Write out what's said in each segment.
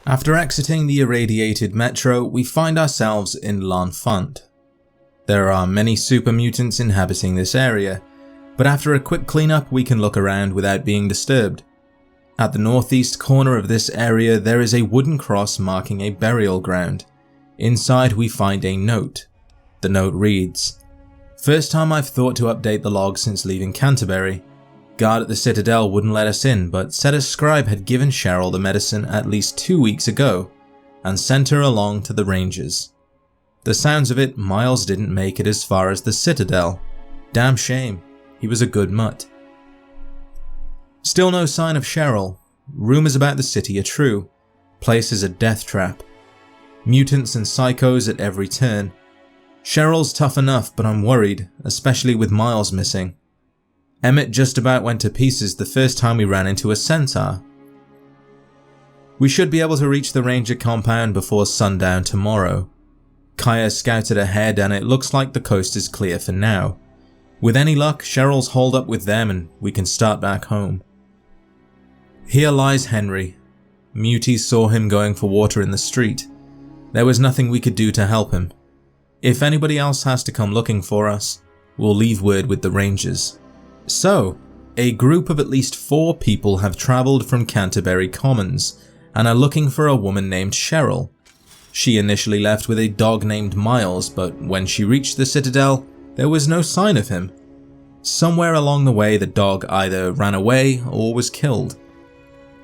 After exiting the irradiated metro, we find ourselves in L'Enfant. There are many super mutants inhabiting this area, but after a quick cleanup we can look around without being disturbed. At the northeast corner of this area there is a wooden cross marking a burial ground. Inside we find a note. The note reads, "First time I've thought to update the log since leaving Canterbury. Guard at the Citadel wouldn't let us in, but said a scribe had given Cheryl the medicine at least 2 weeks ago and sent her along to the Rangers. The sounds of it, Miles didn't make it as far as the Citadel. Damn shame, he was a good mutt." Still no sign of Cheryl. Rumours about the city are true. Place is a death trap. Mutants and psychos at every turn. Cheryl's tough enough, but I'm worried, especially with Miles missing. Emmett just about went to pieces the first time we ran into a centaur. We should be able to reach the Ranger compound before sundown tomorrow. Kaya scouted ahead and it looks like the coast is clear for now. With any luck, Cheryl's holed up with them and we can start back home. Here lies Henry. Muties saw him going for water in the street. There was nothing we could do to help him. If anybody else has to come looking for us, we'll leave word with the Rangers. So, a group of at least 4 people have travelled from Canterbury Commons and are looking for a woman named Cheryl. She initially left with a dog named Miles, but when she reached the Citadel, there was no sign of him. Somewhere along the way the dog either ran away or was killed.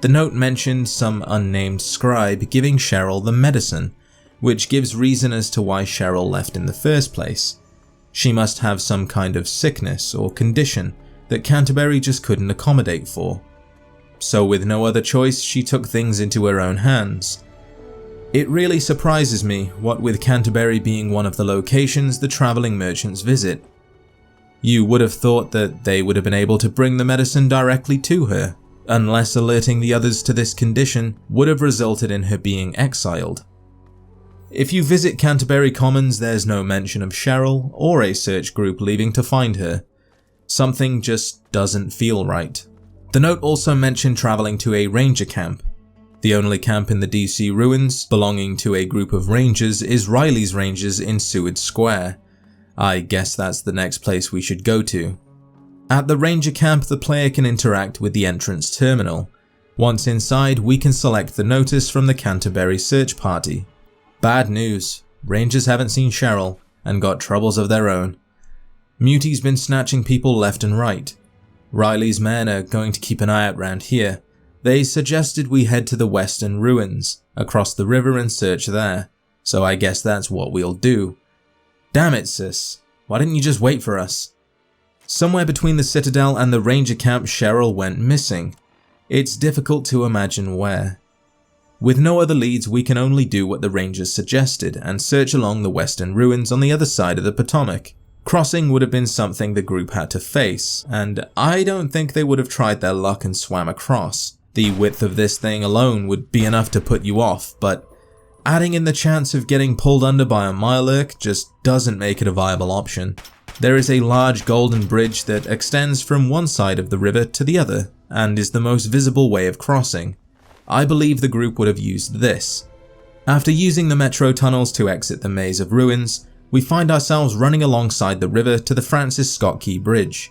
The note mentioned some unnamed scribe giving Cheryl the medicine, which gives reason as to why Cheryl left in the first place. She must have some kind of sickness or condition that Canterbury just couldn't accommodate for. So with no other choice, she took things into her own hands. It really surprises me, what with Canterbury being one of the locations the travelling merchants visit. You would have thought that they would have been able to bring the medicine directly to her, unless alerting the others to this condition would have resulted in her being exiled. If you visit Canterbury Commons, there's no mention of Cheryl or a search group leaving to find her. Something just doesn't feel right. The note also mentioned travelling to a ranger camp. The only camp in the DC ruins belonging to a group of rangers is Riley's Rangers in Seward Square. I guess that's the next place we should go to. At the ranger camp, the player can interact with the entrance terminal. Once inside, we can select the notice from the Canterbury Search Party. Bad news, Rangers haven't seen Cheryl and got troubles of their own. Mutie's been snatching people left and right. Riley's men are going to keep an eye out round here. They suggested we head to the western ruins, across the river and search there, so I guess that's what we'll do. Damn it, sis, why didn't you just wait for us? Somewhere between the Citadel and the Ranger camp, Cheryl went missing. It's difficult to imagine where. With no other leads, we can only do what the Rangers suggested and search along the western ruins on the other side of the Potomac. Crossing would have been something the group had to face, and I don't think they would have tried their luck and swam across. The width of this thing alone would be enough to put you off, but adding in the chance of getting pulled under by a Mirelurk just doesn't make it a viable option. There is a large golden bridge that extends from one side of the river to the other, and is the most visible way of crossing. I believe the group would have used this. After using the metro tunnels to exit the maze of ruins, we find ourselves running alongside the river to the Francis Scott Key Bridge.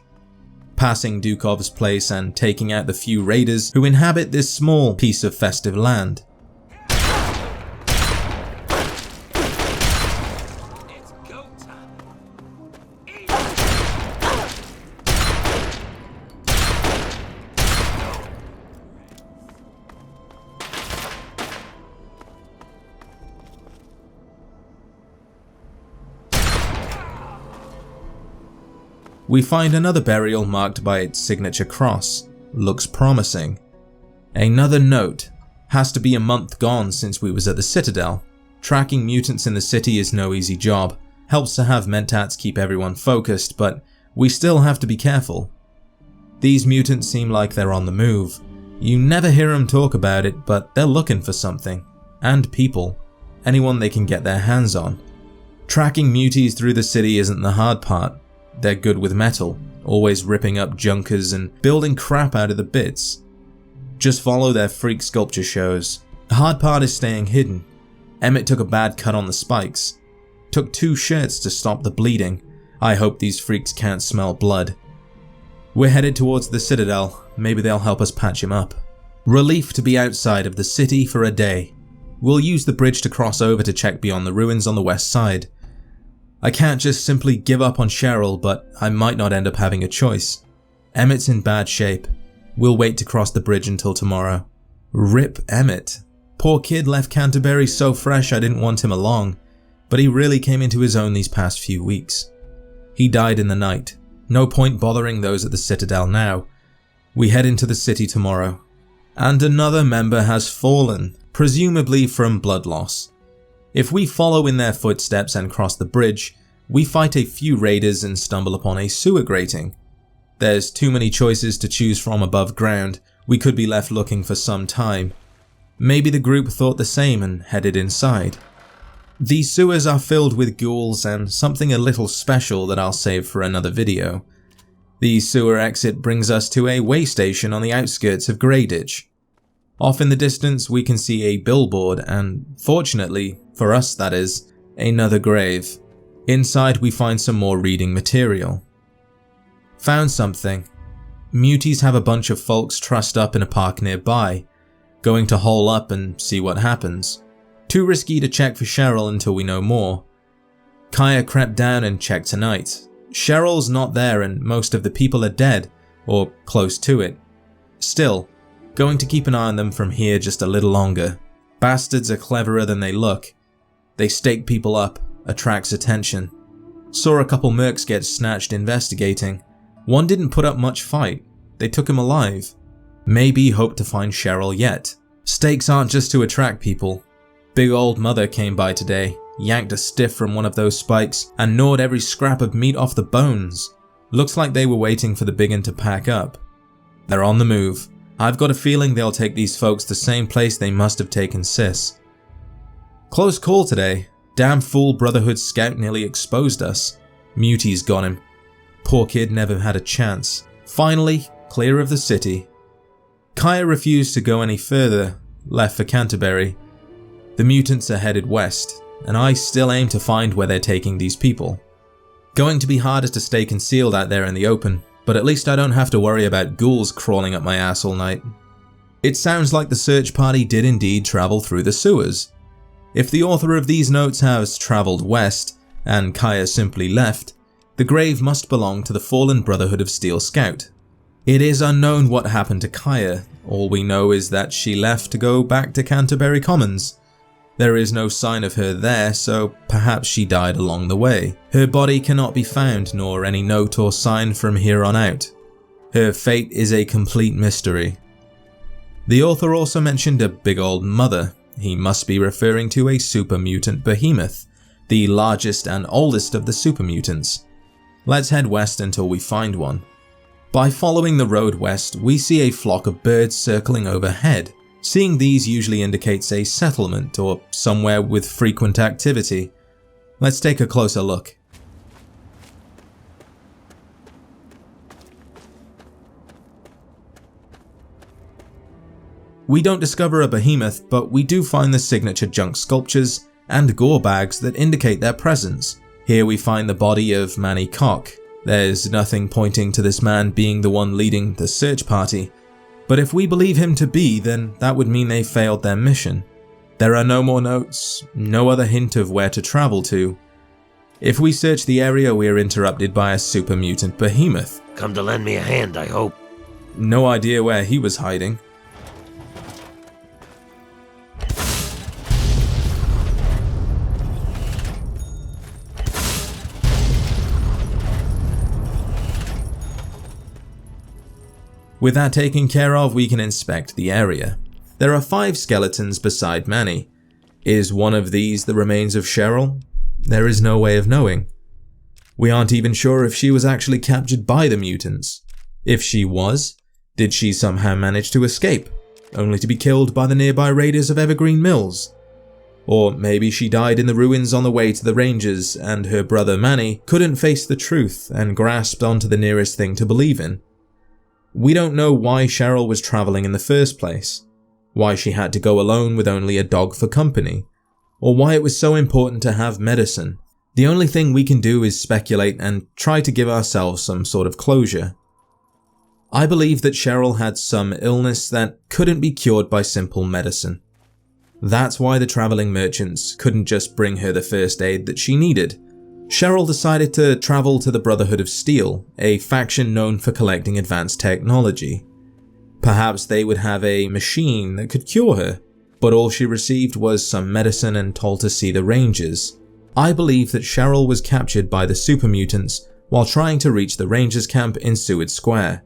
Passing Dukov's place and taking out the few raiders who inhabit this small piece of festive land. We find another burial marked by its signature cross. Looks promising. Another note. Has to be a month gone since we was at the Citadel. Tracking mutants in the city is no easy job. Helps to have mentats keep everyone focused, but we still have to be careful. These mutants seem like they're on the move. You never hear them talk about it, but they're looking for something. And people. Anyone they can get their hands on. Tracking muties through the city isn't the hard part. They're good with metal, always ripping up junkers and building crap out of the bits. Just follow their freak sculpture shows. The hard part is staying hidden. Emmett took a bad cut on the spikes. Took 2 shirts to stop the bleeding. I hope these freaks can't smell blood. We're headed towards the Citadel. Maybe they'll help us patch him up. Relief to be outside of the city for a day. We'll use the bridge to cross over to check beyond the ruins on the west side. I can't just simply give up on Cheryl, but I might not end up having a choice. Emmett's in bad shape. We'll wait to cross the bridge until tomorrow. Rip Emmett. Poor kid left Canterbury so fresh I didn't want him along, but he really came into his own these past few weeks. He died in the night. No point bothering those at the Citadel now. We head into the city tomorrow. And another member has fallen, presumably from blood loss. If we follow in their footsteps and cross the bridge, we fight a few raiders and stumble upon a sewer grating. There's too many choices to choose from above ground. We could be left looking for some time. Maybe the group thought the same and headed inside. These sewers are filled with ghouls and something a little special that I'll save for another video. The sewer exit brings us to a way station on the outskirts of Greyditch. Off in the distance we can see a billboard and, fortunately, for us that is, another grave. Inside we find some more reading material. Found something. Muties have a bunch of folks trussed up in a park nearby. Going to hole up and see what happens. Too risky to check for Cheryl until we know more. Kaya crept down and checked tonight. Cheryl's not there and most of the people are dead, or close to it. Still, going to keep an eye on them from here just a little longer. Bastards are cleverer than they look. They stake people up, attracts attention. Saw a couple mercs get snatched investigating. One didn't put up much fight. They took him alive. Maybe hope to find Cheryl yet. Stakes aren't just to attract people. Big old mother came by today, yanked a stiff from one of those spikes and gnawed every scrap of meat off the bones. Looks like they were waiting for the biggin to pack up. They're on the move. I've got a feeling they'll take these folks the same place they must have taken Sis. Close call today. Damn fool Brotherhood scout nearly exposed us. Mutie's got him. Poor kid never had a chance. Finally, clear of the city. Kaya refused to go any further, left for Canterbury. The mutants are headed west, and I still aim to find where they're taking these people. Going to be harder to stay concealed out there in the open, but at least I don't have to worry about ghouls crawling up my ass all night. It sounds like the search party did indeed travel through the sewers. If the author of these notes has travelled west, and Kaya simply left, the grave must belong to the fallen Brotherhood of Steel Scout. It is unknown what happened to Kaya. All we know is that she left to go back to Canterbury Commons. There is no sign of her there, so perhaps she died along the way. Her body cannot be found, nor any note or sign from here on out. Her fate is a complete mystery. The author also mentioned a big old mother. He must be referring to a super mutant behemoth, the largest and oldest of the super mutants. Let's head west until we find one. By following the road west, we see a flock of birds circling overhead. Seeing these usually indicates a settlement or somewhere with frequent activity. Let's take a closer look. We don't discover a behemoth, but we do find the signature junk sculptures and gore bags that indicate their presence. Here we find the body of Manny Koch. There's nothing pointing to this man being the one leading the search party, but if we believe him to be, then that would mean they failed their mission. There are no more notes, no other hint of where to travel to. If we search the area, we are interrupted by a super mutant behemoth. Come to lend me a hand, I hope. No idea where he was hiding. With that taken care of, we can inspect the area. There are 5 skeletons beside Manny. Is one of these the remains of Cheryl? There is no way of knowing. We aren't even sure if she was actually captured by the mutants. If she was, did she somehow manage to escape, only to be killed by the nearby raiders of Evergreen Mills? Or maybe she died in the ruins on the way to the Rangers and her brother Manny couldn't face the truth and grasped onto the nearest thing to believe in. We don't know why Cheryl was travelling in the first place. why she had to go alone with only a dog for company, or why it was so important to have medicine. The only thing we can do is speculate and try to give ourselves some sort of closure. I believe that Cheryl had some illness that couldn't be cured by simple medicine. That's why the traveling merchants couldn't just bring her the first aid that she needed. Cheryl decided to travel to the Brotherhood of Steel, a faction known for collecting advanced technology. Perhaps they would have a machine that could cure her, but all she received was some medicine and told to see the Rangers. I believe that Cheryl was captured by the super mutants while trying to reach the Rangers camp in Seward Square.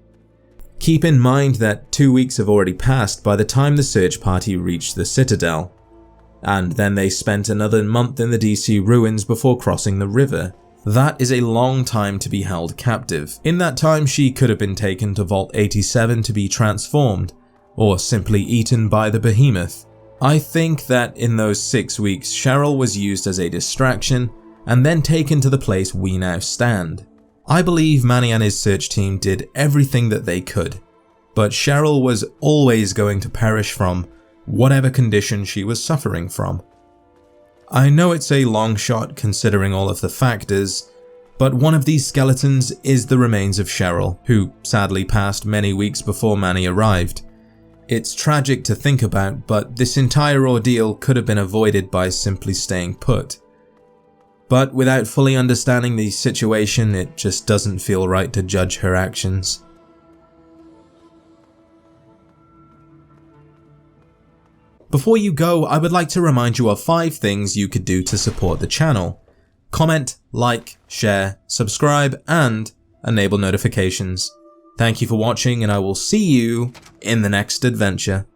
Keep in mind that 2 weeks have already passed by the time the search party reached the Citadel, and then they spent another month in the DC ruins before crossing the river. That is a long time to be held captive. In that time, she could have been taken to Vault 87 to be transformed, or simply eaten by the behemoth. I think that in those 6 weeks, Cheryl was used as a distraction and then taken to the place we now stand. I believe Manny and his search team did everything that they could, but Cheryl was always going to perish from whatever condition she was suffering from. I know it's a long shot considering all of the factors, but one of these skeletons is the remains of Cheryl, who sadly passed many weeks before Manny arrived. It's tragic to think about, but this entire ordeal could have been avoided by simply staying put. But without fully understanding the situation, it just doesn't feel right to judge her actions. Before you go, I would like to remind you of 5 things you could do to support the channel. Comment, like, share, subscribe, and enable notifications. Thank you for watching, and I will see you in the next adventure.